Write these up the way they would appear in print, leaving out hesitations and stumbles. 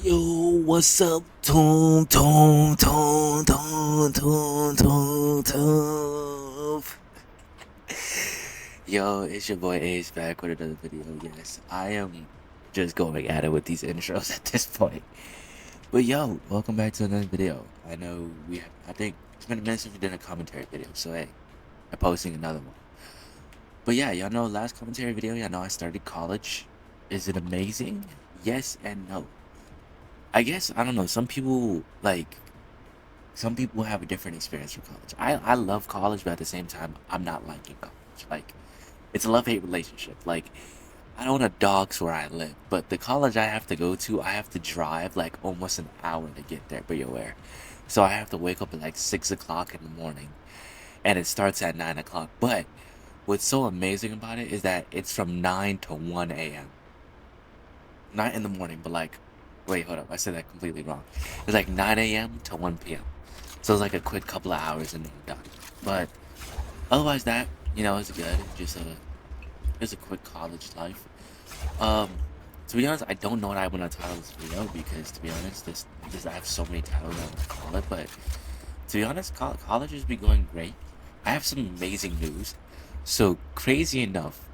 Yo, what's up? Toom, toom, toom, toom, toom, toom, toom. Yo, it's your boy Ace back with another video. Yes, I am just going at it with these intros at this point. But yo, welcome back to another video. I know I think it's been a minute since we did a commentary video, so hey, I'm posting another one. But yeah, y'all know last commentary video, y'all know I started college. Is it amazing? Yes and no. I guess, I don't know, some people have a different experience from college. I love college, but at the same time, I'm not liking college. Like, it's a love-hate relationship. Like, I don't want to dox where I live, but the college I have to go to, I have to drive like almost an hour to get there, but you're aware. So I have to wake up at like 6 o'clock in the morning, and it starts at 9 o'clock. But what's so amazing about it is that it's from 9 to 1 a.m. Not in the morning, but like, wait, hold up, I said that completely wrong. It's like 9 a.m. to 1 p.m. So it's like a quick couple of hours and then you're done. But otherwise that, it's good. Just a quick college life. Um, to be honest, I don't know what I want to title this video because to be honest, this I have so many titles I want to call it. But to be honest, college has been going great. I have some amazing news. So crazy enough,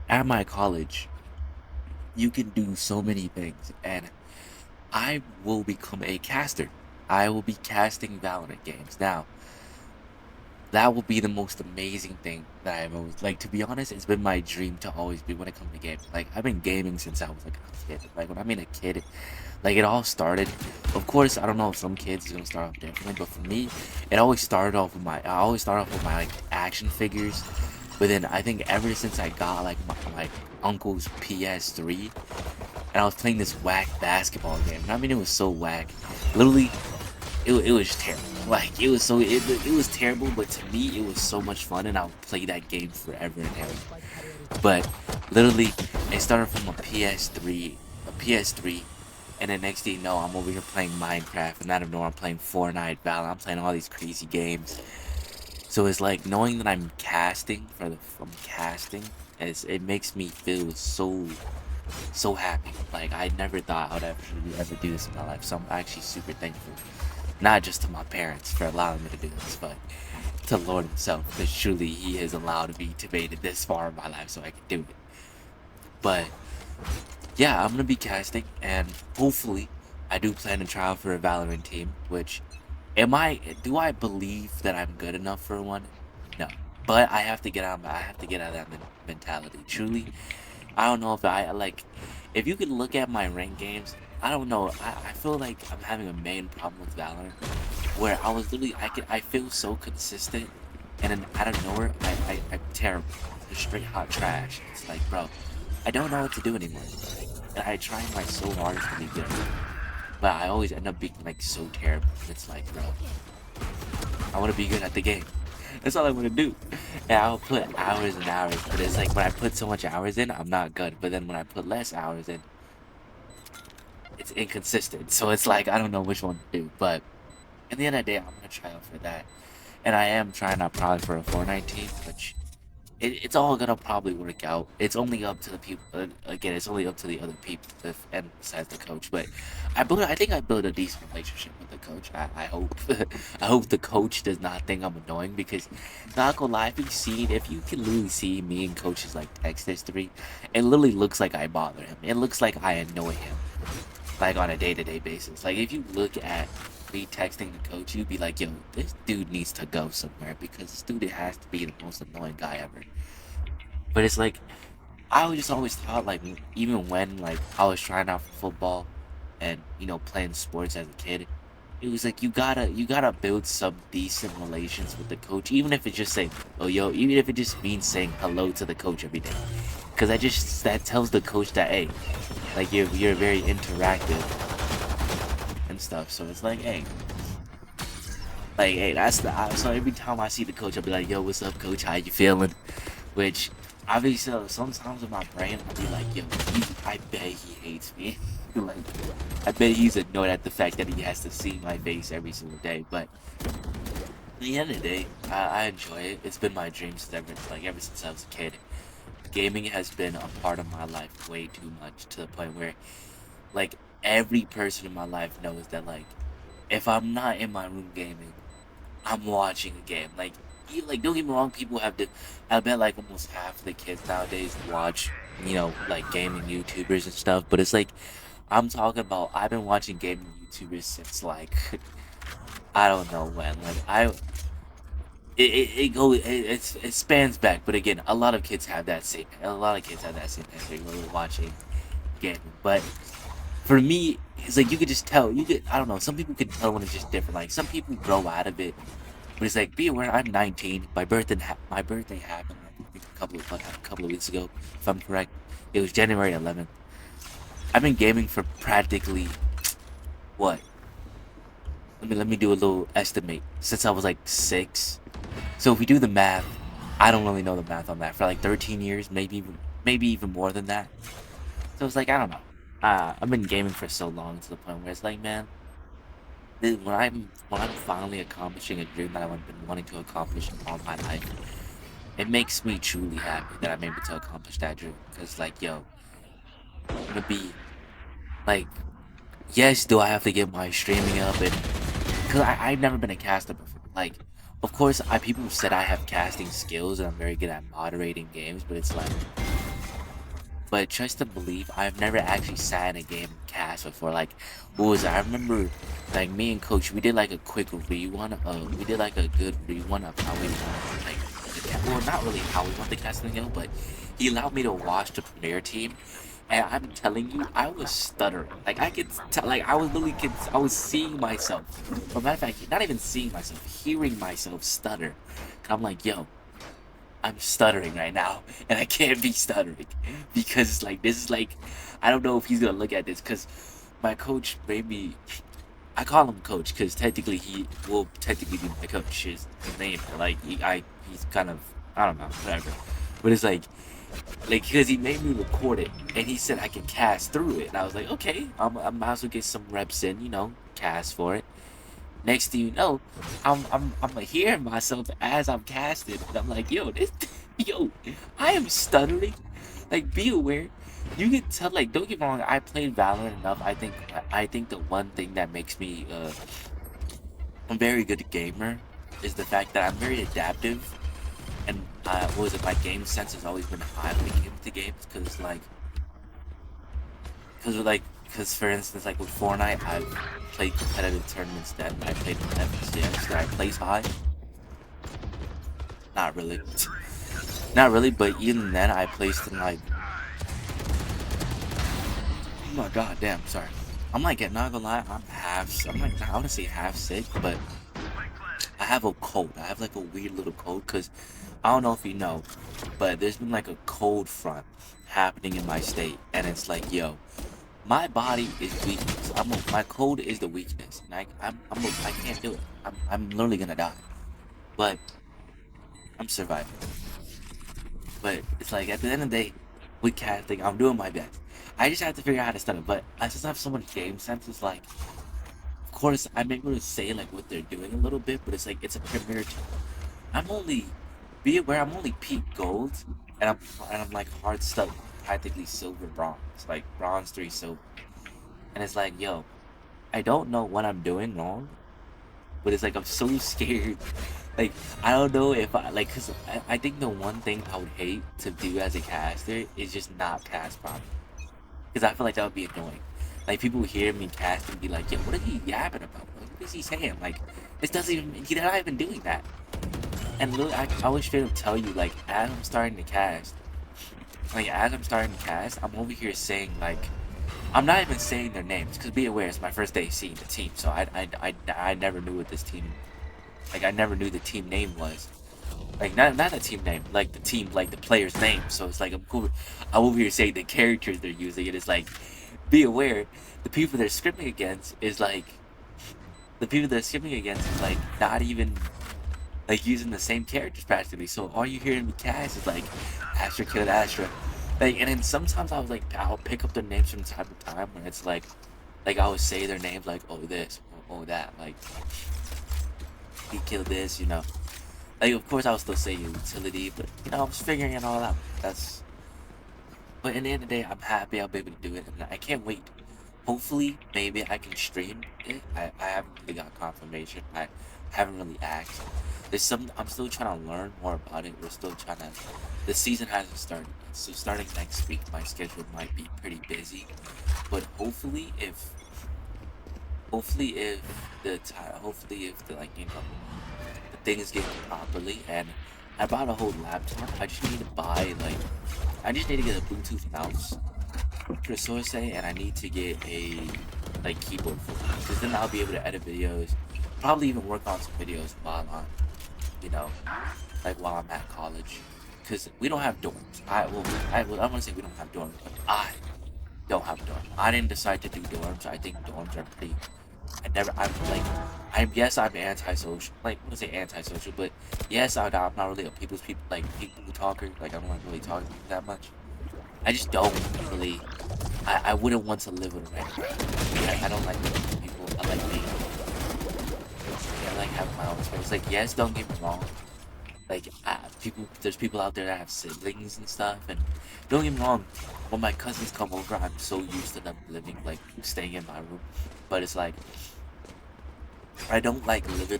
at my college, you can do so many things, and I will become a caster. I will be casting Valorant games. Now, that will be the most amazing thing that I've always, like, to be honest, it's been my dream to always be when it comes to gaming. Like, I've been gaming since I was like a kid. Like, when I mean a kid, like, it all started, of course, I don't know if some kids is gonna start off differently, but for me, I always started off with my, like, action figures. But then I think ever since I got, like, my uncle's PS3, and I was playing this whack basketball game. I mean, it was so whack. Literally, it was terrible. Like, it was terrible, but to me, it was so much fun, and I would play that game forever and ever. But literally, it started from a PS3, and the next thing you know, I'm over here playing Minecraft, and out of nowhere, I'm playing Fortnite, Valorant, I'm playing all these crazy games. So it's like knowing that I'm casting from casting, it makes me feel so happy. Like, I never thought I would ever do this in my life. So I'm actually super thankful, not just to my parents for allowing me to do this, but to Lord Himself, because truly He has allowed me to make it this far in my life, so I can do it. But yeah, I'm gonna be casting, and hopefully, I do plan to try out for a Valorant team. Which, do I believe that I'm good enough for one? No, but I have to get out. I have to get out of that mentality. Truly, I don't know if if you could look at my rank games, I don't know. I feel like I'm having a main problem with Valorant, where I was literally, I feel so consistent, and then out of nowhere, I'm terrible. Just straight hot trash. It's like, bro, I don't know what to do anymore. And I try my so hard to be good, but I always end up being like so terrible. It's like, bro, I want to be good at the game. That's all I want to do. And I'll put hours and hours, but it's like when I put so much hours in, I'm not good. But then when I put less hours in, it's inconsistent. So it's like I don't know which one to do. But in the end of the day, I'm gonna try out for that. And I am trying out probably for a Fortnite team, which it's all gonna probably work out. It's only up to the people. Again, it's only up to the other people, and besides the coach. But I think I built a decent relationship with the coach. I hope. I hope the coach does not think I'm annoying because, not gonna lie, if you can literally see me and coach's like text history, it literally looks like I bother him. It looks like I annoy him, like on a day-to-day basis. Like if you look at me texting the coach, you'd be like, yo, this dude needs to go somewhere because this dude has to be the most annoying guy ever. But it's like I was just always thought like even when like I was trying out for football and playing sports as a kid, it was like you gotta build some decent relations with the coach, even if it just say oh yo, even if it just means saying hello to the coach every day, because that tells the coach that hey, like you're very interactive and stuff. So it's like hey, so every time I see the coach, I'll be like, yo, what's up, coach? How you feeling? Which obviously sometimes in my brain I'll be like, yo, I bet he hates me. Like, I bet he's annoyed at the fact that he has to see my face every single day. But at the end of the day, I enjoy it. It's been my dream ever since I was a kid. Gaming has been a part of my life way too much to the point where, like, every person in my life knows that like if I'm not in my room gaming, I'm watching a game. Like you like don't get me wrong, people have to I bet like almost half of the kids nowadays watch, like gaming YouTubers and stuff, but it's like I'm talking about I've been watching gaming YouTubers since like I don't know when. Like it spans back, but again, a lot of kids have that same thing when we're watching gaming. But for me, it's like you could just tell. I don't know. Some people can tell when it's just different. Like some people grow out of it, but it's like be aware. I'm 19. My birthday happened. I think a couple of weeks ago, if I'm correct. It was January 11th. I've been gaming for practically what? Let me do a little estimate. Since I was like 6. So if we do the math, I don't really know the math on that. For like 13 years, maybe even more than that. So it's like I don't know. I've been gaming for so long to the point where it's like, man, when I'm finally accomplishing a dream that I've been wanting to accomplish all my life, it makes me truly happy that I'm able to accomplish that dream. Cause like, yo, I'm gonna be like, yes, do I have to get my streaming up and because I've never been a caster before. Like, of course, people said I have casting skills and I'm very good at moderating games, but it's like, but trust and believe, I've never actually sat in a game and cast before. Like, what was it? I remember, like, me and Coach, we did like a quick rerun. We did like a good rerun of how we want, like, well, not really how we want the casting to go, but he allowed me to watch the premiere team. And I'm telling you, I was stuttering. Like I could tell, like I was literally, I was seeing myself. Or matter of fact, not even seeing myself, hearing myself stutter. And I'm like, yo, I'm stuttering right now, and I can't be stuttering because like this is like, I don't know if he's gonna look at this because my coach made me. I call him coach because technically he will technically be my coach. His name, like he's kind of I don't know, whatever. But it's like because he made me record it and he said I can cast through it, and I was like, okay, I might as well get some reps in, cast for it. Next thing you know, I'm hearing myself as I'm casting, and I'm like, yo, I am stuttering. Like, be aware. You can tell. Like, don't get me wrong. I played Valorant enough. I think the one thing that makes me a very good gamer is the fact that I'm very adaptive, and what was it? My game sense has always been high when it came to games, because for instance, like with Fortnite, I've played competitive tournaments that I played with FCS that I place high. Not really, not really, but even then, I placed in like, oh my god, damn, sorry. I'm like, not gonna lie, I'm like, I want to say half sick, but I have a cold. I have like a weird little cold, cause I don't know if you know, but there's been like a cold front happening in my state, and it's like, yo, my body is weak. So my cold is the weakness, and I can't do it. I'm literally gonna die, but I'm surviving. But it's like at the end of the day, with casting, I'm doing my best. I just have to figure out how to study. But I just have so much game sense. It's like, of course, I'm able to say like what they're doing a little bit, but it's like it's a premiere team. I'm only be aware I'm only peak gold, and I'm like hard study, practically silver bronze, like bronze 3 silver, and it's like, yo, I don't know what I'm doing wrong, but it's like I'm so scared. Like I don't know if cause I think the one thing I would hate to do as a caster is just not cast properly. Cause I feel like that would be annoying. Like people hear me cast and be like, yo, what are he yapping about? Like, what is he saying? Like this doesn't even he's not even doing that. And look, I always straight up tell you like as I'm starting to cast, I'm over here saying like I'm not even saying their names because be aware it's my first day seeing the team, so I never knew what this team like I never knew the team name was. Like not the team name, like the team like the player's name. So it's like I'm cool. I'm over here saying the characters they're using. It is like be aware the people they're scripting against is like not even like using the same characters practically. So all you hear in the cast is like Astra killed Astra. Like and then sometimes I was like I'll pick up their names from time to time when it's like I would say their names like oh this or oh that like he killed this. Like of course I would still say utility, but I was figuring it all out. But in the end of the day I'm happy I'll be able to do it and I can't wait Hopefully, maybe I can stream it. I haven't really got confirmation. I haven't really asked. There's some. I'm still trying to learn more about it. We're still trying to. The season hasn't started yet, so starting next week, my schedule might be pretty busy. But hopefully if the like the thing is getting properly, and I bought a whole laptop. I just need to buy like I just need to get a Bluetooth mouse for Source, and I need to get a like keyboard for it. Because then I'll be able to edit videos, probably even work on some videos while I'm, you know, like while I'm at college. Because we don't have dorms. I want to say we don't have dorms, but I don't have a dorm. I didn't decide to do dorms. I think dorms are pretty. I'm like, yes, I'm antisocial. Like, I want to say antisocial, but yes, I'm not really a people talker. Like, I don't really talk to people that much. I just don't really. I wouldn't want to live with a random guy. I don't like living with people. I like being. I like having my own space. Like, yes, don't get me wrong. Like, there's people out there that have siblings and stuff, and don't get me wrong. When my cousins come over, I'm so used to them living, like, staying in my room. But it's like, I don't like living.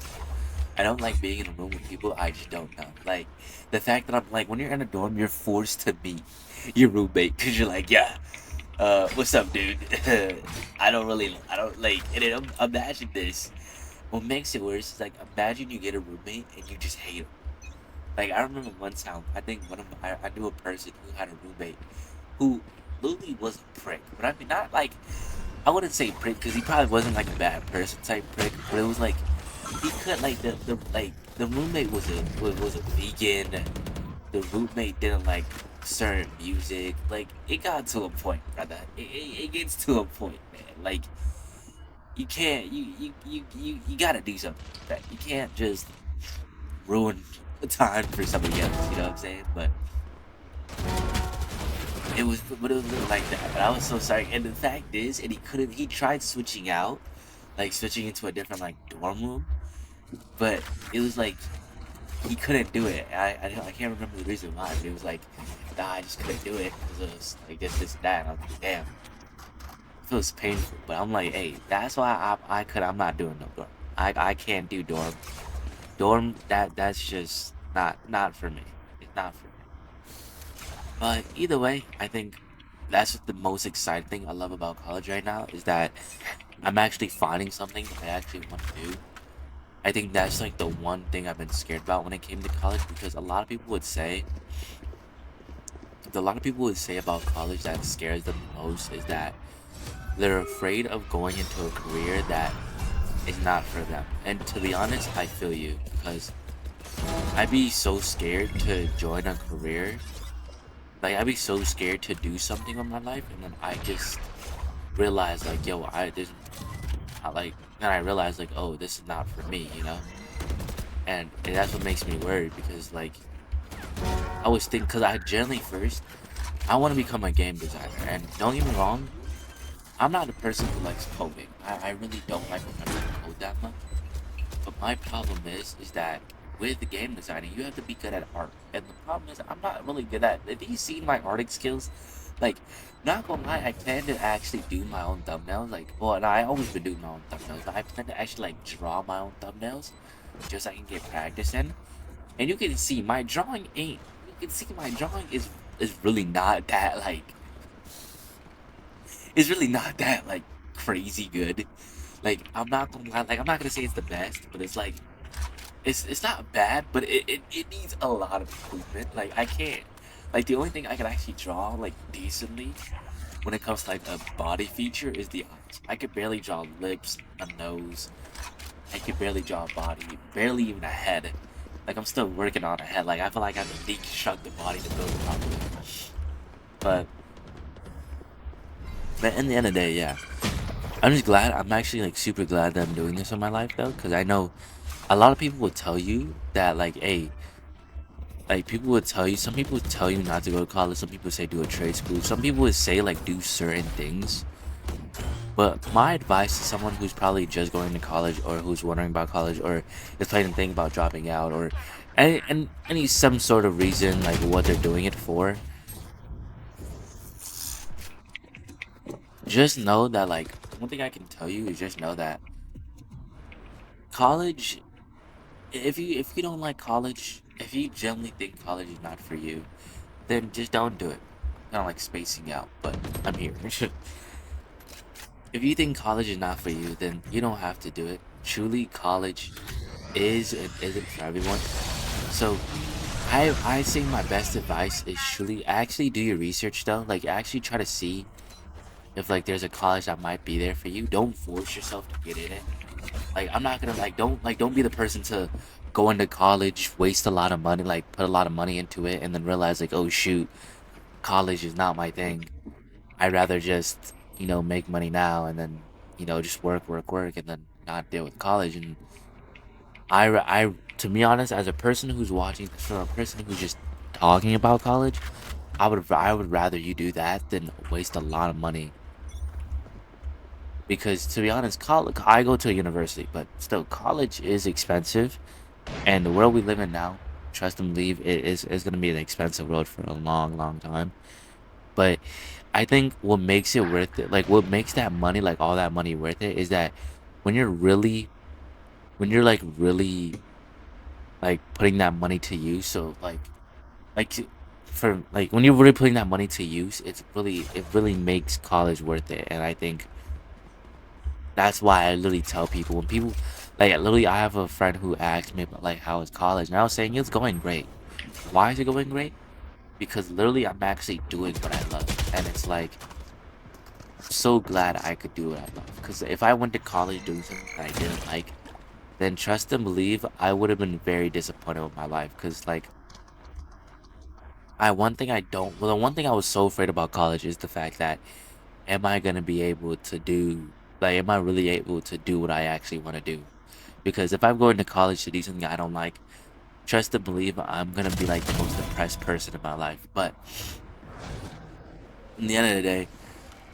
I don't like being in a room with people I just don't know. Like, the fact that I'm like, when you're in a dorm, you're forced to meet your roommate because you're like, yeah, what's up, dude? I don't like, and then imagine this. What makes it worse is like, imagine you get a roommate and you just hate him. Like, I remember one time, I think I knew a person who had a roommate who literally was a prick. But I mean, not like, I wouldn't say prick because he probably wasn't like a bad person type prick, but it was like, he could like the roommate was a vegan. The roommate didn't like certain music. Like it got to a point, brother. It gets to a point, man. Like you can't you gotta do something like that. You can't just ruin the time for somebody else. You know what I'm saying? But it was really like that. But I was so sorry. And the fact is, and he couldn't. He tried switching out, like switching into a different like dorm room, but it was like he couldn't do it. I can't remember the reason why, but it was like, nah, I just couldn't do it because it was like this, and that. And I was like, damn, it feels painful. But I'm like, hey, that's why I'm not doing no dorm. I can't do dorm. Dorm, that's just not for me. It's not for me. But either way, I think that's the most exciting thing I love about college right now is that I'm actually finding something that I actually want to do. I think that's like the one thing I've been scared about when it came to college because a lot of people would say about college that scares them the most is that they're afraid of going into a career that is not for them. And to be honest, I feel you because I'd be so scared to join a career. Like I'd be so scared to do something with my life, and then I just realize like, yo, then I realize like, oh, this is not for me, you know. And that's what makes me worried because like I was thinking because I generally first I want to become a game designer, and don't get me wrong, I'm not a person who likes coding. I really don't like remembering code that much. But my problem is that with the game designing, you have to be good at art. And the problem is I'm not really good at. Have you seen my arting skills? Like, not gonna lie, I plan to actually do my own thumbnails. Like, well, no, I always been doing my own thumbnails, but I plan to actually like draw my own thumbnails, just so I can get practice in. And you can see my drawing ain't. You can see my drawing is really not that like. It's really not that like crazy good. Like I'm not gonna lie, like I'm not gonna say it's the best, but it's like it's not bad, but it needs a lot of improvement. Like I can't like the only thing I can actually draw like decently when it comes to like a body feature is the eyes. I could barely draw lips, a nose. I could barely draw a body, barely even a head. Like I'm still working on a head. Like I feel like I have to deconstruct the body to build it properly. But in the end of the day, yeah. I'm just glad. I'm actually like super glad that I'm doing this in my life though, because I know a lot of people would tell you that like, hey, like people would tell you. Some people would tell you not to go to college. Some people say do a trade school. Some people would say like do certain things. But my advice to someone who's probably just going to college or who's wondering about college or is planning to think about dropping out or any some sort of reason like what they're doing it for, just know that like one thing I can tell you is just know that college, if you don't like college, if you generally think college is not for you, then just don't do it. Kind of like spacing out, but I'm here. If you think college is not for you, then you don't have to do it. Truly, college is and isn't for everyone. So I think my best advice is truly actually do your research though. Like actually try to see if like there's a college that might be there for you. Don't force yourself to get in it. Like I'm not gonna don't be the person to go into college, waste a lot of money, like put a lot of money into it, and then realize like, oh shoot, college is not my thing. I'd rather just make money now and then just work, and then not deal with college. And to be honest, as a person who's watching, for a person who's just talking about college, I would rather you do that than waste a lot of money. Because to be honest, college, I go to a university, but still, college is expensive, and the world we live in now, trust and believe, it is going to be an expensive world for a long, long time. But I think what makes it worth it, like what makes that money, like all that money worth it, is that when you're really, when you're like really like putting that money to use. So like for like when you're really putting that money to use, it really makes college worth it. And I think that's why I literally tell people when people like literally I have a friend who asked me about like how is college, and I was saying it's going great. Why is it going great? Because literally I'm actually doing what I love, and it's like so glad I could do what I love. Because if I went to college doing something that I didn't like, then trust and believe I would have been very disappointed with my life. Because like one thing I don't, well, the one thing I was so afraid about college is the fact that am I gonna be able to do, like, am I really able to do what I actually want to do? Because if I'm going to college to do something I don't like, trust and believe I'm gonna be like the most depressed person in my life. But in the end of the day,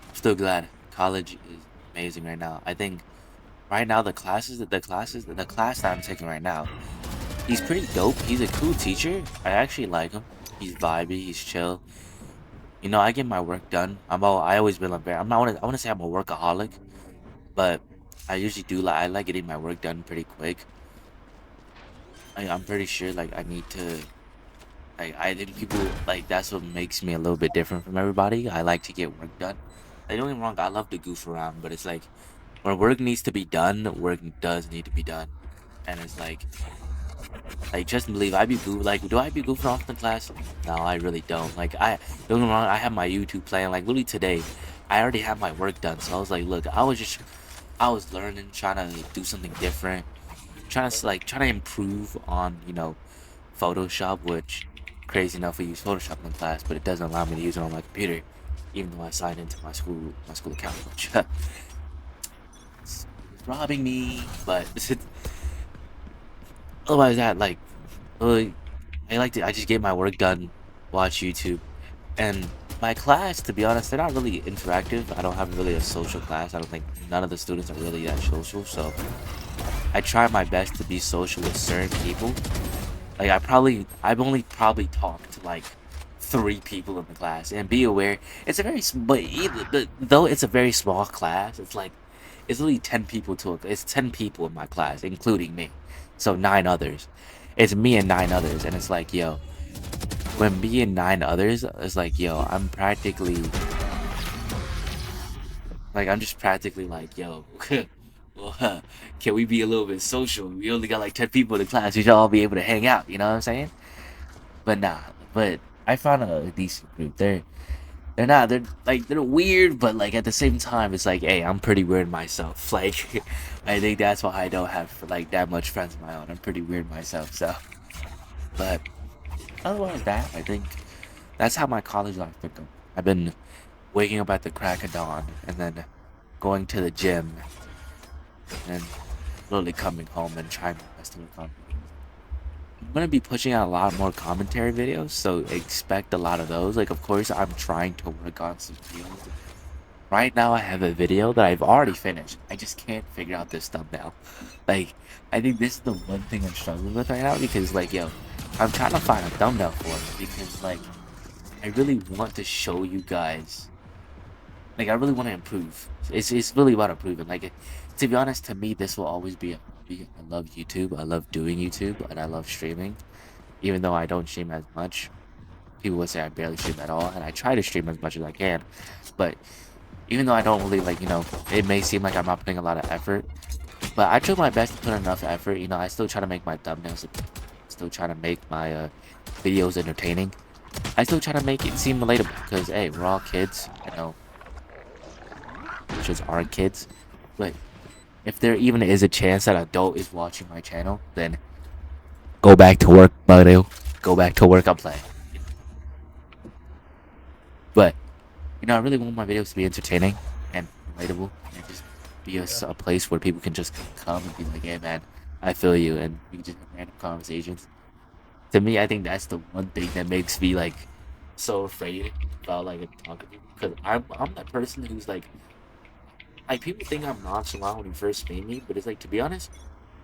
I'm still glad college is amazing right now. I think right now the class that I'm taking right now, he's pretty dope. He's a cool teacher. I actually like him. He's vibey. He's chill. I get my work done. I always been a very. I want to say I'm a workaholic, but I usually do like. I like getting my work done pretty quick. I'm pretty sure like I need to. Like I think people like that's what makes me a little bit different from everybody. I like to get work done. Like, don't get me wrong. I love to goof around, but it's like when work needs to be done, work does need to be done, and it's like just believe I be goof like do I be goofing off in class? No, I really don't. Like don't get me wrong, I have my YouTube playing. Like literally today, I already have my work done. So I was like, look, I was learning, trying to do something different, trying to improve on Photoshop, which crazy enough we use Photoshop in class, but it doesn't allow me to use it on my computer, even though I signed into my school account, which it's robbing me. But otherwise that like really, I just get my work done, watch YouTube, and my class. To be honest, they're not really interactive. I don't have really a social class. I don't think none of the students are really that social. So I try my best to be social with certain people. Like I've only probably talked to like 3 people in the class, and be aware it's a very but though it's a very small class, it's only 10 people it's 10 people in my class, including me, so 9 others. It's me and 9 others, and it's like when me and 9 others, it's like I'm just practically like well, can we be a little bit social? We only got like 10 people in the class. We should all be able to hang out. You know what I'm saying? But nah. But I found a decent group. They're weird, but like at the same time, it's like, hey, I'm pretty weird myself. Like, I think that's why I don't have like that much friends of my own. I'm pretty weird myself. So, but otherwise, I think that's how my college life been going. I've been waking up at the crack of dawn and then going to the gym and literally coming home and trying my best to work on. I'm gonna be pushing out a lot more commentary videos, so expect a lot of those. Like, of course, I'm trying to work on some videos. Right now, I have a video that I've already finished. I just can't figure out this thumbnail. Like, I think this is the one thing I'm struggling with right now because, like, I'm trying to find a thumbnail for it because, like, I really want to show you guys Like I really want to improve. It's really about improving. Like to be honest, to me, this will always be a hobby. I love YouTube. I love doing YouTube, and I love streaming. Even though I don't stream as much, people would say I barely stream at all, and I try to stream as much as I can. But even though I don't really like, it may seem like I'm not putting a lot of effort, but I try my best to put enough effort. I still try to make my thumbnails, still try to make my videos entertaining. I still try to make it seem relatable because hey, we're all kids, which is our kids. But if there even is a chance that an adult is watching my channel, then go back to work, buddy. Go back to work. I'm playing. But I really want my videos to be entertaining and relatable, and just be a place where people can just come and be like, "Hey, man, I feel you," and we can just have random conversations. To me, I think that's the one thing that makes me like so afraid about like talking to people because I'm that person who's like people think I'm nonchalant when you first meet me, but it's like to be honest,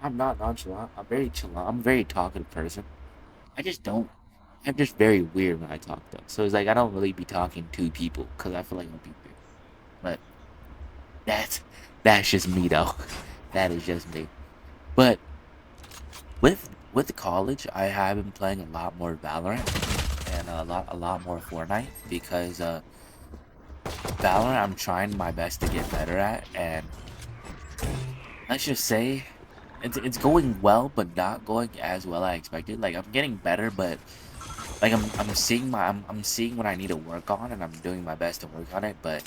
I'm not nonchalant. I'm very chill. I'm a very talkative person. I just don't. I'm just very weird when I talk though. So it's like I don't really be talking to people because I feel like I'm people. But that's that's just me though. That is just me. But with college, I have been playing a lot more Valorant and a lot more Fortnite because Valorant I'm trying my best to get better at, and let's just say it's going well, but not going as well I expected. Like I'm getting better, but like I'm seeing what I need to work on, and I'm doing my best to work on it, but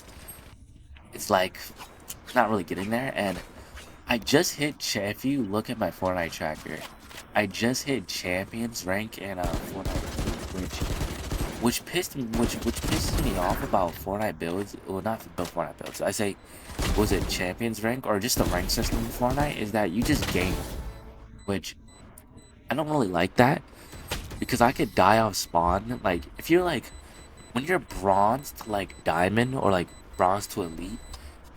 it's like not really getting there. And I just hit if you look at my Fortnite tracker, I just hit champions rank in Fortnite, which pisses me off about Fortnite builds. Well, not the Fortnite builds. I say, was it champions rank or just the rank system in Fortnite? Is that you just gain, which I don't really like that because I could die off spawn. Like if you're like when you're bronze to like diamond or like bronze to elite,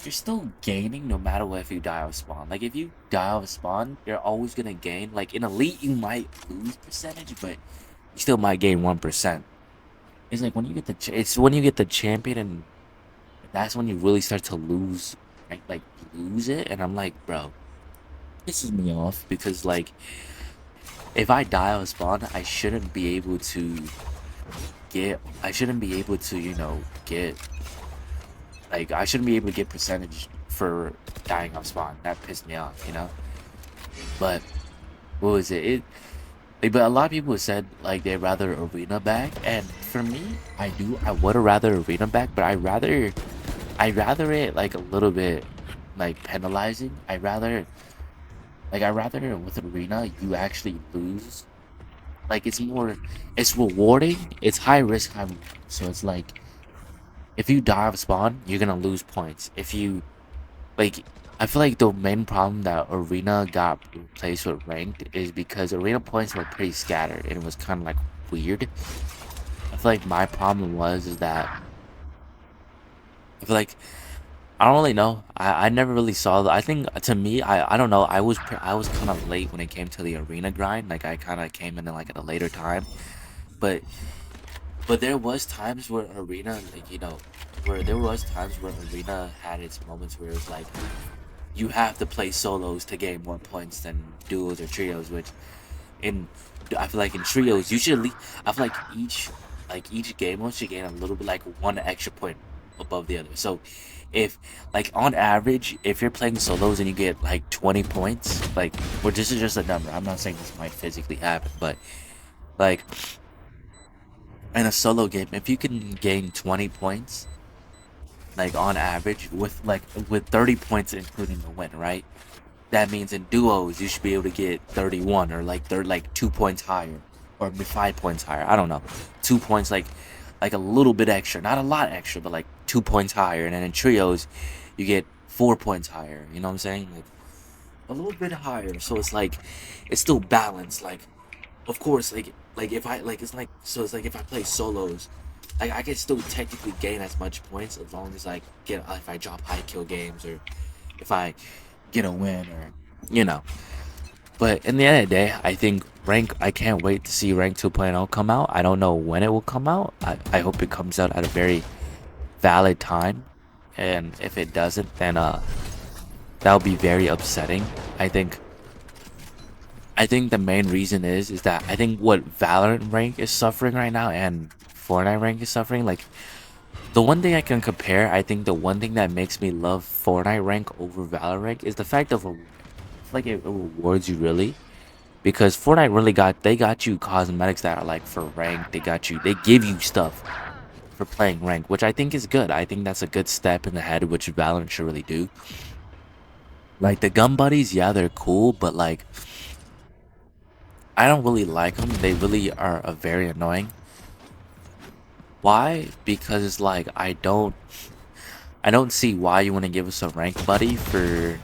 you're still gaining no matter what if you die off spawn. Like if you die off spawn, you're always gonna gain. Like in elite, you might lose percentage, but you still might gain 1%. It's like when you get it's when you get the champion, and that's when you really start to lose, right? Like lose it, and I'm like, bro, this pisses me off because like if I die off spawn, I shouldn't be able to I shouldn't be able to get like I shouldn't be able to get percentage for dying off spawn. That pissed me off. But what was it? But a lot of people said like they'd rather arena back, and for me, I would have rather arena back, but I rather it like a little bit like penalizing. I rather with arena you actually lose. Like it's rewarding. It's high risk, high reward. So it's like if you die off spawn, you're gonna lose points. If you like, I feel like the main problem that arena got replaced with ranked is because arena points were pretty scattered and it was kind of like weird. I feel like my problem is that I feel like I don't really know. I never really saw I think to me I don't know. I was kind of late when it came to the arena grind. Like I kind of came in like at a later time, but there was times where arena where there was times where arena had its moments where it was like you have to play solos to gain more points than duos or trios, which in I feel like in trios usually I feel like each game mode should gain a little bit like one extra point above the other. So if like on average if you're playing solos and you get like 20 points, like well this is just a number. I'm not saying this might physically happen, but like in a solo game if you can gain 20 points like on average with 30 points including the win, right? That means in duos you should be able to get 31 or like they're like 2 points higher or 5 points higher. I don't know. 2 points like a little bit extra, not a lot extra, but like 2 points higher. And then in trios you get 4 points higher. You know what I'm saying? Like a little bit higher. So it's like it's still balanced. Like of course like if I like it's like so it's like if I play solos like I can still technically gain as much points as long as I get if I drop high kill games or if I get a win or you know. But in the end of the day, I think rank. I can't wait to see rank 2.0 come out. I don't know when it will come out. I hope it comes out at a very valid time, and if it doesn't, then that would be very upsetting. I think I think the main reason is that I think what Valorant rank is suffering right now and Fortnite rank is suffering. Like the one thing I can compare, I think the one thing that makes me love Fortnite rank over Valorant rank is the fact of like it rewards you really, because Fortnite really got you cosmetics that are like for rank. They give you stuff for playing rank, which I think is good. I think that's a good step in the head, which Valorant should really do. Like the gun buddies, yeah, they're cool, but like I don't really like them. They really are very annoying. Why? Because it's like I don't see why you want to give us a rank buddy for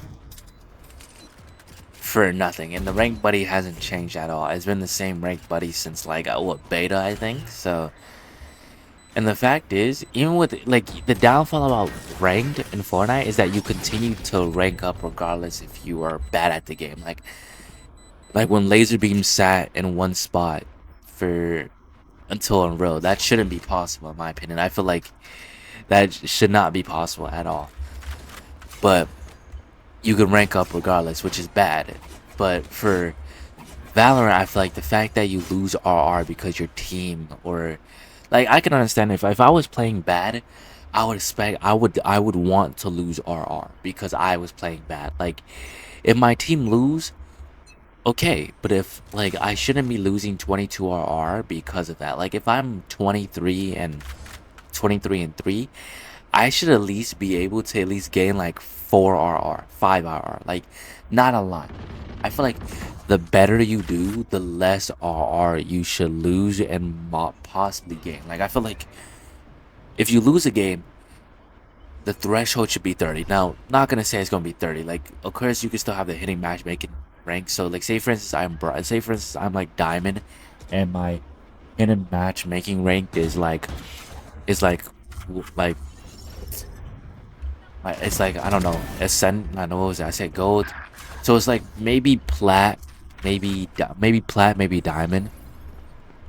nothing. And the rank buddy hasn't changed at all. It's been the same rank buddy since like what, beta, I think. So, and the fact is, even with like the downfall about ranked in Fortnite is that you continue to rank up regardless if you are bad at the game. Like when laser beam sat in one spot for until Unreal, that shouldn't be possible in my opinion. I feel like that should not be possible at all. But you can rank up regardless, which is bad. But for Valorant, I feel like the fact that you lose RR because your team or like I can understand if I was playing bad, I would want to lose RR because I was playing bad. Like if my team lose, okay, but if like I shouldn't be losing 22 RR because of that. Like if I'm 23 and 3, I should at least be able to at least gain like 4 RR, 5 RR, like not a lot. I feel like the better you do, the less RR you should lose and possibly gain. Like I feel like if you lose a game, the threshold should be 30. Now, not gonna say it's gonna be 30. Like, of course, you can still have the hitting matchmaking rank. So, like, say for instance I'm like diamond, and my hidden matchmaking rank is like it's like I don't know, ascend. I know what was that? I said gold. So it's like maybe plat, maybe plat, maybe diamond.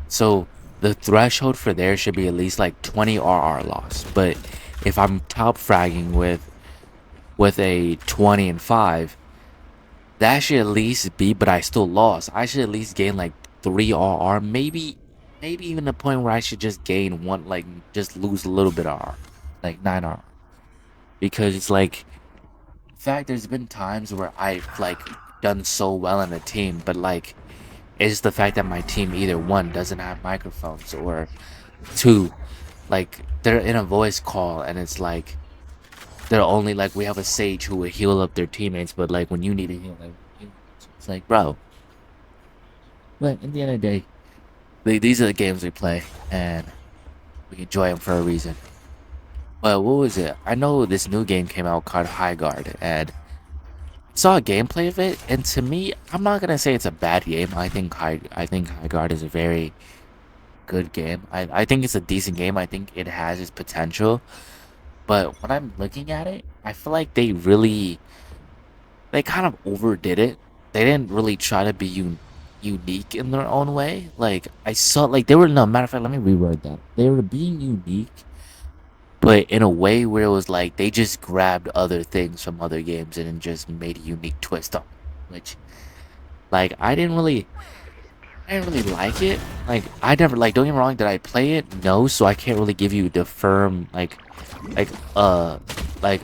So the threshold for there should be at least like 20 RR loss. But if I'm top fragging with a 20 and 5, that should at least be. But I still lost. I should at least gain like 3 RR, maybe even the point where I should just gain one, like just lose a little bit of RR, like 9 RR, because it's like. In fact, there's been times where I've like done so well in a team, but like it's the fact that my team either one doesn't have microphones or two, like they're in a voice call and it's like they're only like we have a sage who will heal up their teammates, but like when you need to heal, like it's like bro. But at the end of the day, these are the games we play and we enjoy them for a reason. But what was it? I know this new game came out called High Guard and saw a gameplay of it, and to me, I'm not gonna say it's a bad game. I think High Guard is a very good game. I think it's a decent game. I think it has its potential. But when I'm looking at it, I feel like they kind of overdid it. They didn't really try to be unique in their own way. Like I saw, like they were no matter of fact. Let me reword that. They were being unique, but in a way where it was like they just grabbed other things from other games and then just made a unique twist on it, which like I didn't really like it. Like I never like don't get me wrong, did I play it? No, so I can't really give you the firm like uh like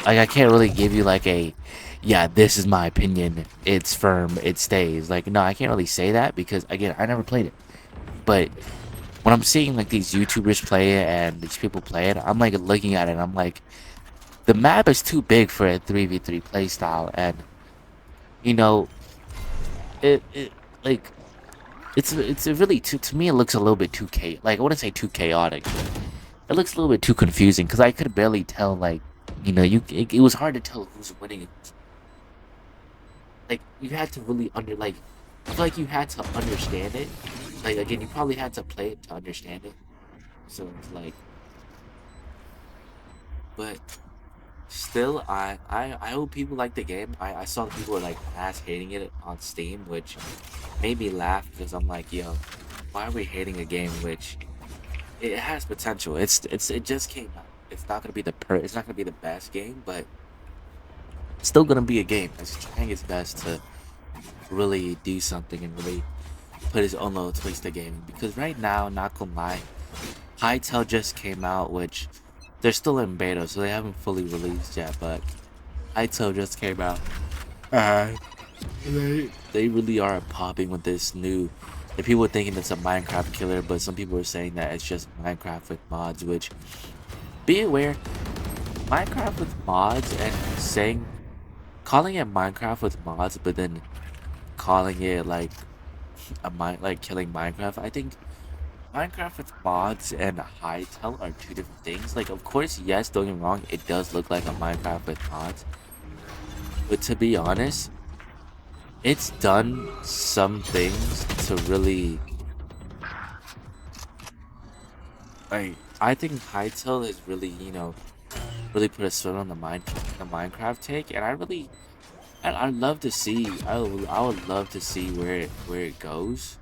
I can't really give you like a yeah, this is my opinion. It's firm, it stays. Like no, I can't really say that because again, I never played it. But when I'm seeing like these YouTubers play it and these people play it, I'm like looking at it and I'm like, the map is too big for a 3v3 playstyle, and you know, it like it's a really too to me it looks a little bit too like I wouldn't say too chaotic, but it looks a little bit too confusing because I could barely tell like you know it was hard to tell who's winning. Like you had to really like I feel like you had to understand it. Like again, you probably had to play it to understand it. So it's like, but still, I hope people like the game. I saw people were like ass hating it on Steam, which made me laugh because I'm like, yo, why are we hating a game which it has potential? It just came out. It's not gonna be it's not gonna be the best game, but it's still gonna be a game. It's trying its best to really do something and really put his own little twist to gaming. Because right now, not gonna lie, Hytale just came out, which they're still in beta, so they haven't fully released yet. But Hytale just came out. Uh, they really are popping with this new. Like, people are thinking it's a Minecraft killer, but some people are saying that it's just Minecraft with mods. Which, be aware, Minecraft with mods and calling it Minecraft with mods, but then calling it like like killing Minecraft. I think Minecraft with mods and Hytale are two different things. Like, of course, yes, don't get me wrong, it does look like a Minecraft with mods, but to be honest, it's done some things to really like. I think Hytale is really, really put a spin on the Minecraft take, and I'd love to see. I would love to see where it goes,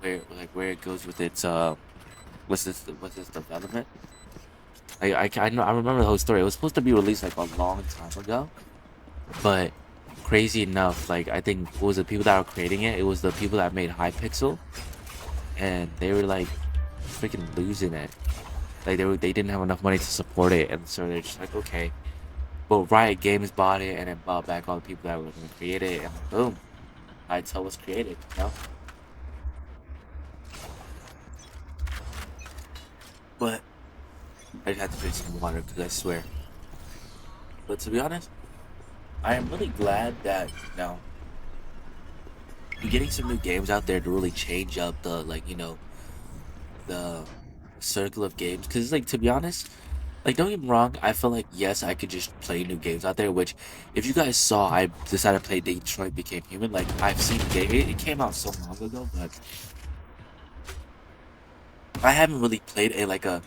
where it goes with its what's this development. I know I remember the whole story. It was supposed to be released like a long time ago, but crazy enough, like I think what was the people that were creating it? It was the people that made Hypixel, and they were like freaking losing it. Like they didn't have enough money to support it, and so they're just like, okay. But Riot Games bought it and then bought back all the people that were going to create it, and boom, Hytale was created. You know, but I just had to drink some water because I swear. But to be honest, I am really glad that you're getting some new games out there to really change up the the circle of games. Because like to be honest, like don't get me wrong, I feel like yes, I could just play new games out there. Which, if you guys saw, I decided to play Detroit Became Human. Like I've seen the game, it came out so long ago, but I haven't really played I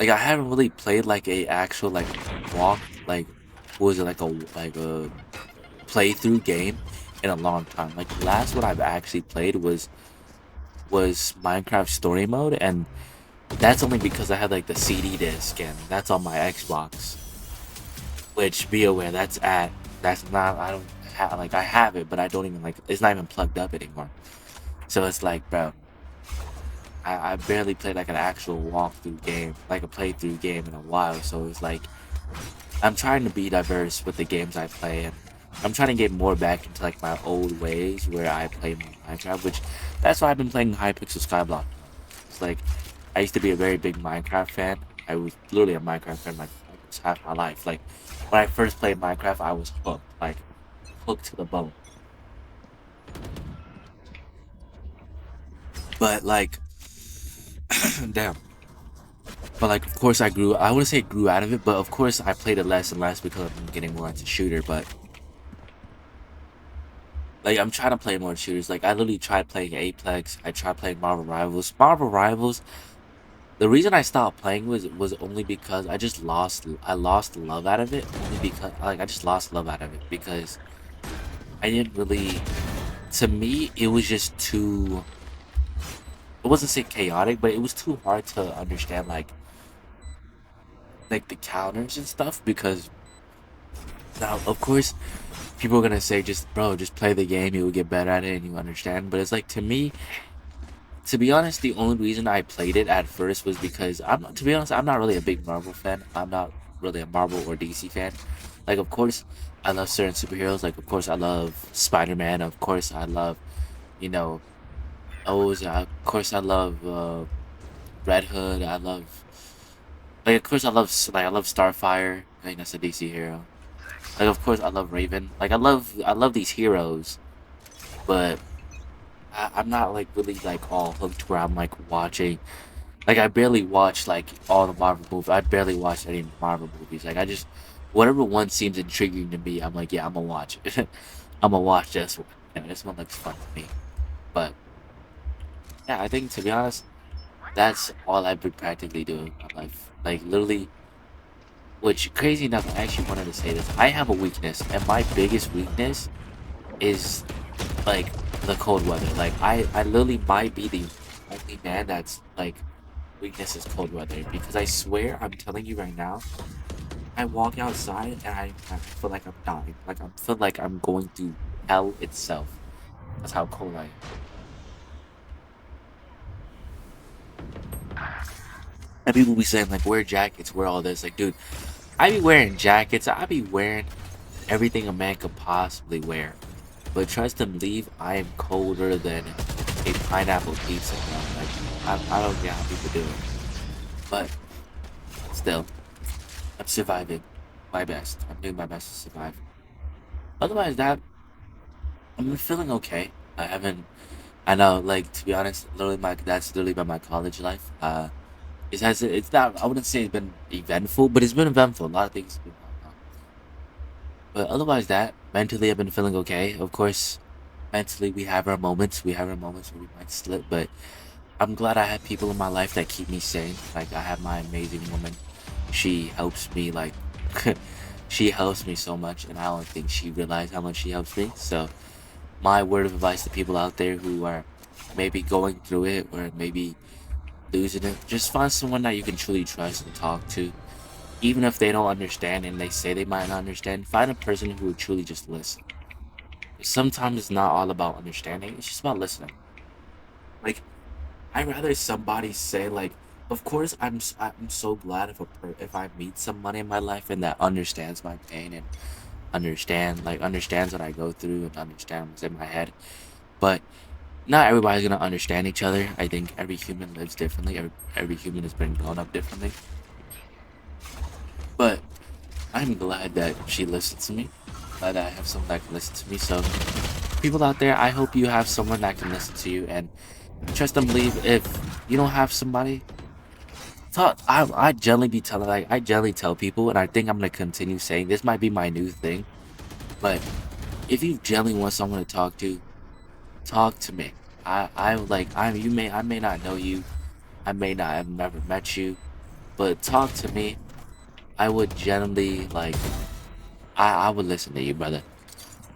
haven't really played like a actual like walk like what was it like a playthrough game in a long time. Like the last one I've actually played was Minecraft Story Mode, and that's only because I had like the CD disc, and that's on my Xbox. Which, be aware, that's not I don't have like I have it, but I don't even like it's not even plugged up anymore. So it's like, bro, I barely played like an actual walkthrough game, like a playthrough game in a while. So it's like I'm trying to be diverse with the games I play, and I'm trying to get more back into like my old ways where I play Minecraft, which that's why I've been playing Hypixel Skyblock. It's like I used to be a very big Minecraft fan. I was literally a Minecraft fan like almost half my life. Like when I first played Minecraft, I was hooked, like hooked to the bone. But like, damn. But like, of course, I wouldn't say grew out of it, but of course, I played it less and less because I'm getting more into shooter. But like, I'm trying to play more shooters. Like, I literally tried playing Apex. I tried playing Marvel Rivals. Marvel Rivals. The reason I stopped playing was only because I lost love out of it. Only because like I just lost love out of it because I didn't really. To me, it was just too. It wasn't say chaotic, but it was too hard to understand like the counters and stuff because now of course people are gonna say just bro just play the game, you will get better at it and you understand. But it's like, to me, to be honest, the only reason I played it at first was because to be honest, I'm not really a big Marvel fan. I'm not really a Marvel or DC fan. Like, of course, I love certain superheroes. Like, of course, I love Spider-Man. Of course, I love, you know, of course, I love Red Hood. I love, like, of course, I love Starfire. I think that's a DC hero. Like, of course, I love Raven. Like, I love these heroes, but I'm not like really like all hooked where I'm like watching. Like, I barely watch like all the Marvel movies. I barely watch any Marvel movies. Like, I just whatever one seems intriguing to me, I'm like, yeah, I'm gonna watch it. I'm gonna watch this one. Yeah, this one looks fun to me. But yeah, I think to be honest, that's all I've been practically doing in my life. Like literally, which crazy enough, I actually wanted to say this. I have a weakness, and my biggest weakness is like the cold weather. Like I literally might be the only man that's like weakness is cold weather because I swear I'm telling you right now, I walk outside and I feel like I'm dying. Like I feel like I'm going through hell itself. That's how cold I am. And people be saying like wear jackets, wear all this. Like, dude, I be wearing jackets. I be wearing everything a man could possibly wear. But trust and believe, I am colder than a pineapple pizza, bro. Like, I don't get how people do it. But still, I'm surviving my best. I'm doing my best to survive. Otherwise, that I'm feeling okay. I haven't. I know, like to be honest, literally that's literally been my college life. It's not. I wouldn't say it's been eventful, but it's been eventful. A lot of things have been going on. But otherwise, that mentally, I've been feeling okay. Of course, mentally, we have our moments. We have our moments where we might slip, but I'm glad I have people in my life that keep me sane. Like I have my amazing woman. She helps me like she helps me so much and I don't think she realized how much she helps me. So my word of advice to people out there who are maybe going through it or maybe losing it, just find someone that you can truly trust and talk to. Even if they don't understand and they say they might not understand, find a person who will truly just listen. Sometimes it's not all about understanding, it's just about listening. Like I'd rather somebody say like, of course I'm so glad if I meet somebody in my life and that understands my pain and understands what I go through and understands what's in my head. But not everybody's gonna understand each other. I think every human lives differently. Every human has been grown up differently. But I'm glad that she listens to me. Glad that I have someone that can listen to me. So people out there, I hope you have someone that can listen to you and trust and believe. If you don't have somebody, talk. I generally be telling like I generally tell people, and I think I'm gonna continue saying this might be my new thing. But if you generally want someone to talk to me. I like I may not know you. I may not have never met you, but talk to me. I would generally like I would listen to you, brother.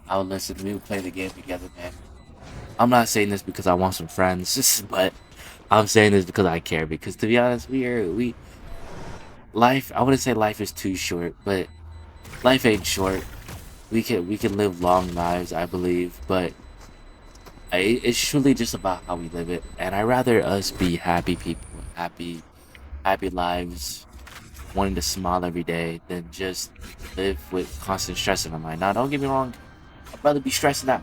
I would listen to me. We would play the game together, man. I'm not saying this because I want some friends, but I'm saying this because I care. Because to be honest, we life. I wouldn't say life is too short, but life ain't short. We can live long lives, I believe, but it's truly just about how we live it. And I rather us be happy people, happy lives, wanting to smile every day, than just live with constant stress in my mind. Now, don't get me wrong, I'd rather be stressing out.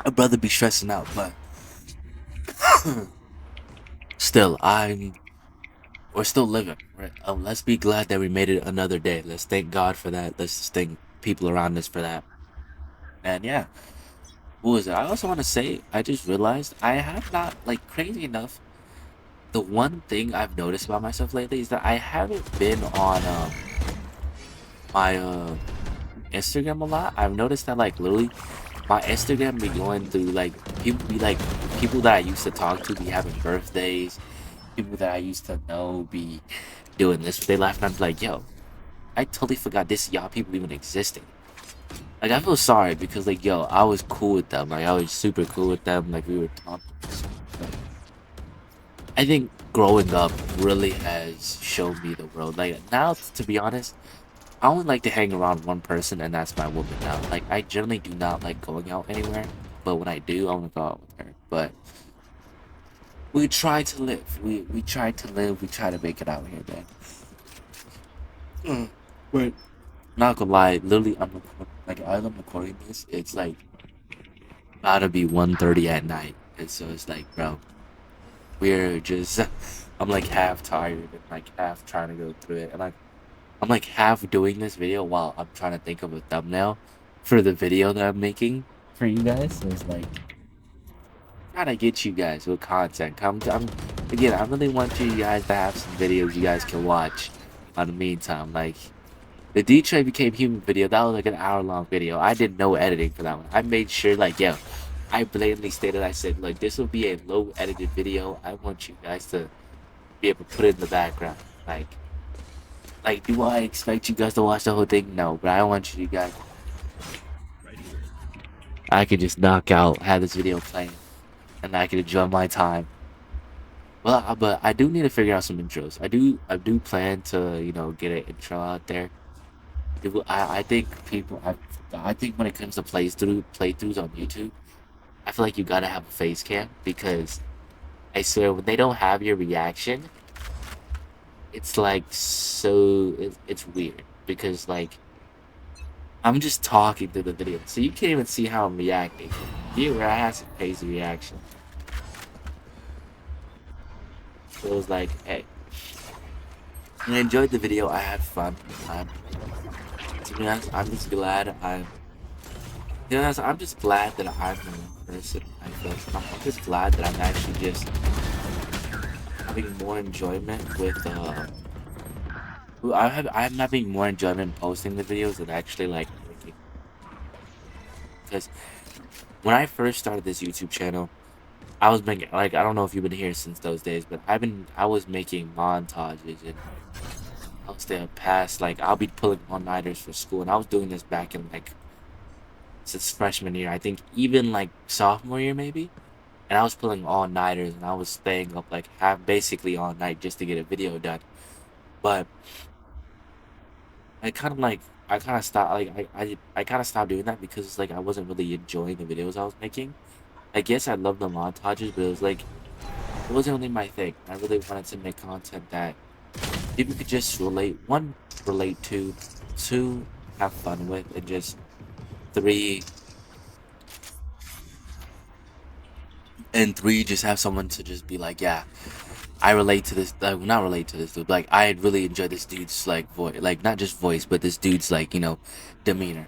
I'd rather be stressing out, but still, we're still living. Right? Let's be glad that we made it another day. Let's thank God for that. Let's just thank people around us for that. And yeah, what was it? I also want to say, I just realized I have not, like, crazy enough. The one thing I've noticed about myself lately is that I haven't been on my Instagram a lot. I've noticed that like literally my Instagram be going through like people that I used to talk to be having birthdays. People that I used to know be doing this with their life, and I'm like, yo, I totally forgot this y'all people even existed. Like I feel sorry because like yo, I was cool with them. Like I was super cool with them. Like we were talking. I think growing up really has shown me the world. Like now, to be honest, I only like to hang around one person, and that's my woman now. Like I generally do not like going out anywhere, but when I do, I want to go out with her. But we try to live. We try to live. We try to make it out here, man. But not gonna lie, literally, like as I'm recording this, it's like about to be 1:30 at night, and so it's like, bro, we're just. I'm like half tired and like half trying to go through it, and I'm like half doing this video while I'm trying to think of a thumbnail for the video that I'm making for you guys. So it's like trying to get you guys with content. Again, I really want you guys to have some videos you guys can watch. On the meantime, like the Detroit Became Human video, that was like an hour-long video. I did no editing for that one. I made sure, like, yo, I blatantly stated, I said, like, this will be a low-edited video. I want you guys to be able to put it in the background. Like, do I expect you guys to watch the whole thing? No, but I want you guys. I could just knock out, have this video playing. and I can enjoy my time. Well, but I do need to figure out some intros. I do plan to, get an intro out there. I think I think when it comes to playthroughs on YouTube, I feel like you gotta have a face cam because I swear when they don't have your reaction, it's like it's weird because like I'm just talking through the video, so you can't even see how I'm reacting. Viewer, I have some crazy reaction. So it was like, hey, I enjoyed the video. I had fun. To be honest, I'm just glad I'm. To be honest, I'm just glad that I'm the one person I feel. I'm just glad that I'm actually just having more enjoyment with. I'm having more enjoyment posting the videos than actually like making. Because when I first started this YouTube channel, I was making like I don't know if you've been here since those days, but I was making montages and I was there past like I'll be pulling all-nighters for school, and I was doing this back in like since freshman year. I think even like sophomore year maybe, and I was pulling all-nighters and I was staying up like half basically all night just to get a video done. But I kind of like I kind of stopped like I kind of stopped doing that because it's like I wasn't really enjoying the videos I was making. I guess I love the montages, but it was like it wasn't really my thing. I really wanted to make content that people could just relate to, two, have fun with, and just three, just have someone to just be like, yeah, I relate to this. Not relate to this dude. But, like, I really enjoy this dude's like voice, like not just voice, but this dude's like demeanor.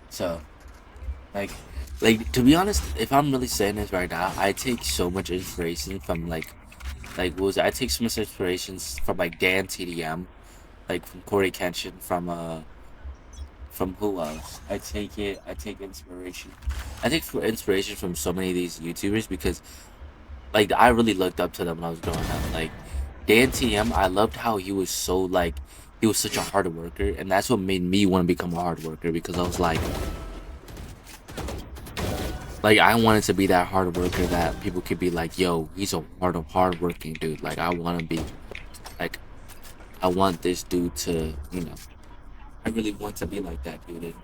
So like, to be honest, if I'm really saying this right now, I take so much inspiration from what was it? I take so much inspirations from like Dan TDM, like from Corey Kenshin, from who else? I take inspiration. I take for inspiration from so many of these YouTubers because like I really looked up to them when I was growing up. Like Dan TM, I loved how he was so like he was such a hard worker, and that's what made me want to become a hard worker because I was like I wanted to be that hard worker that people could be like, yo, he's a hard working dude. Like I want to be like I want this dude to I really want to be like that dude. And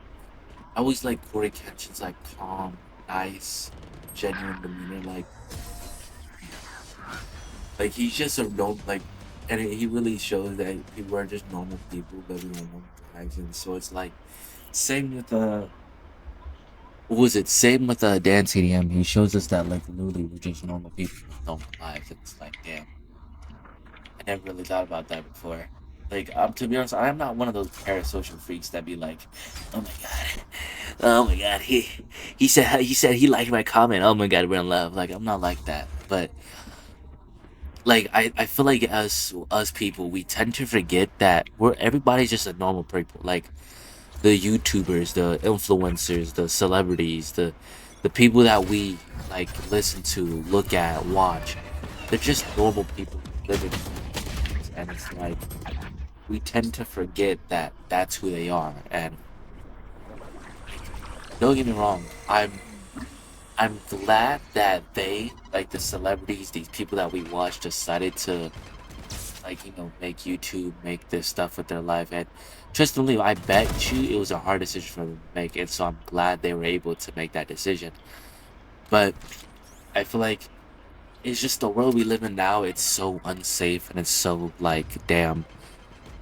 I always like Corey Kenshin's like calm, nice, genuine demeanor. Like he's just a and he really shows that people are just normal people living their normal lives, and so it's like same with what was it? Same with Dan CDM. He shows us that like literally we're just normal people with normal lives, and it's like damn, I never really thought about that before. Like to be honest, I'm not one of those parasocial freaks that be like, oh my god, oh my god, he said he liked my comment. Oh my god, we're in love. Like I'm not like that, but like I feel like us people we tend to forget that everybody's just a normal people. Like the YouTubers, the influencers, the celebrities, the people that we like listen to, look at, watch. They're just normal people living, and it's like we tend to forget that that's who they are. And don't get me wrong, I'm glad that they like the celebrities, these people that we watch, decided to like make YouTube, make this stuff with their life. And trust me, I bet you it was a hard decision for them to make, and so I'm glad they were able to make that decision. But I feel like it's just the world we live in now. It's so unsafe, and it's so like, damn,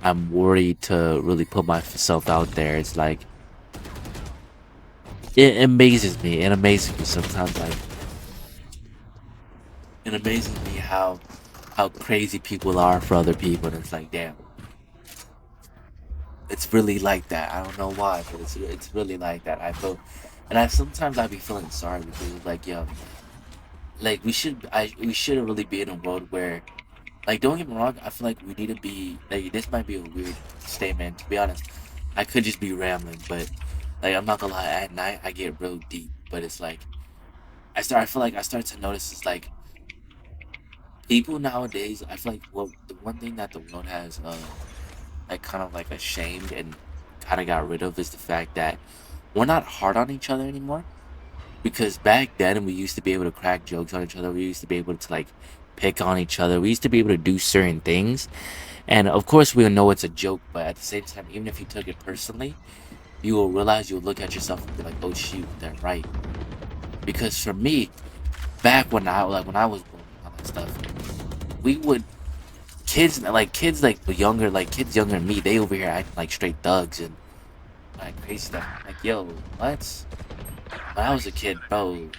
I'm worried to really put myself out there. It's like it amazes me. It amazes me sometimes. Like it amazes me how crazy people are for other people, and it's like, damn. It's really like that. I don't know why, but it's really like that. I feel, and I sometimes I be feeling sorry because it's like, yo, like we shouldn't really be in a world where, like, don't get me wrong. I feel like we need to be like this might be a weird statement to be honest. I could just be rambling, but like I'm not gonna lie. At night I get real deep, but it's like I feel like I start to notice is like people nowadays. I feel like well the one thing that the world has like kind of like ashamed and kind of got rid of is the fact that we're not hard on each other anymore. Because back then we used to be able to crack jokes on each other. We used to be able to like pick on each other. We used to be able to do certain things. And of course we'll know it's a joke, but at the same time, even if you took it personally, you will realize you'll look at yourself and be like, oh shoot, they're right. Because for me, back when I was growing up and stuff, we would kids like younger like kids younger than me, they over here acting like straight thugs and like crazy stuff. Like, yo, what? When I was a kid, bro,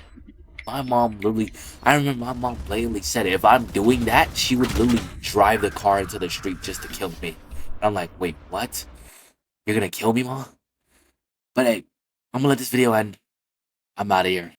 my mom literally, I remember my mom blatantly said if I'm doing that, she would literally drive the car into the street just to kill me. And I'm like, wait, what? You're gonna kill me, mom? But hey, I'm gonna let this video end. I'm out of here.